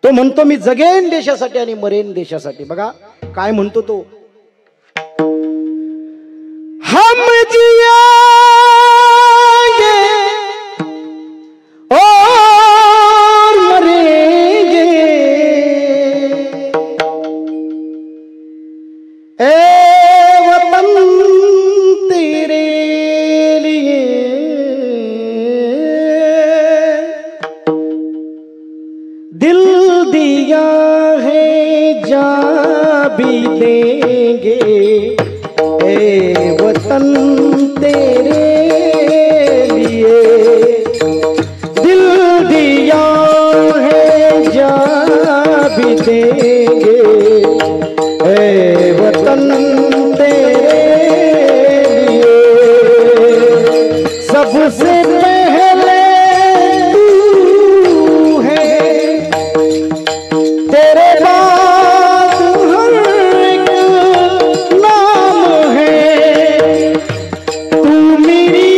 तो म्हणतो मी जगेन देशासाठी आणि मरेन देशासाठी. बघा काय म्हणतो तो, हम जिएंगे और मरेंगे, ए वतन तेरे लिए दिल दिया है जा भी देंगे, ए वतन तेरे लिए दिल दिया है जा भी देंगे, ए वतन तेरे लिए सबसे पहले तू है, तेरे बाद हर एक नाम है, तू मेरी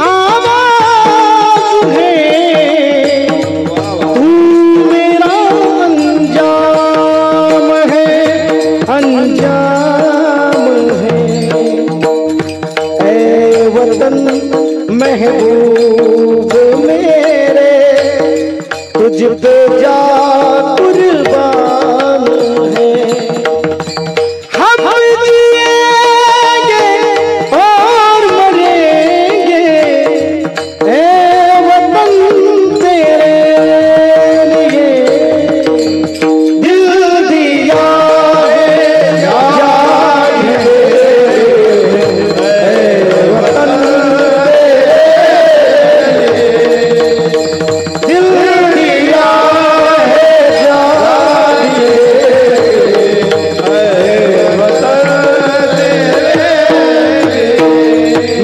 आवाज है, तू मेरा अंजाम है, अंजाम है, ऐ वतन महबूब मेरे तुझ पे जा कुर्बान है। हम जिएंगे और मरेंगे, ए वतन तेरे लिए दिल दिया है जान है, ए वतन दिल दिया है जान है, वतन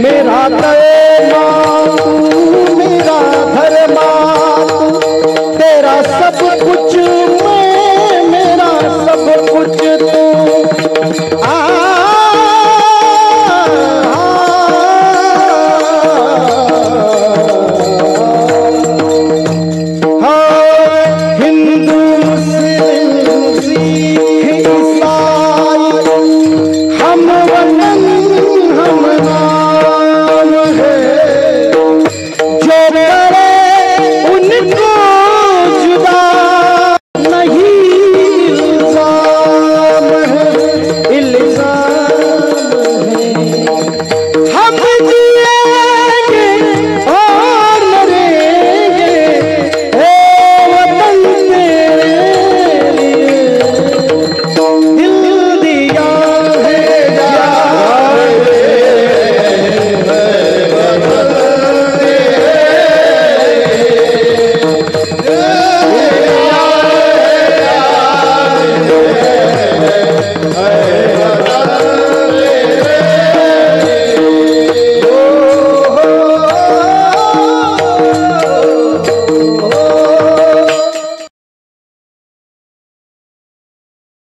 मेरा धर्म मेरा धर्म तेरा सब कुछ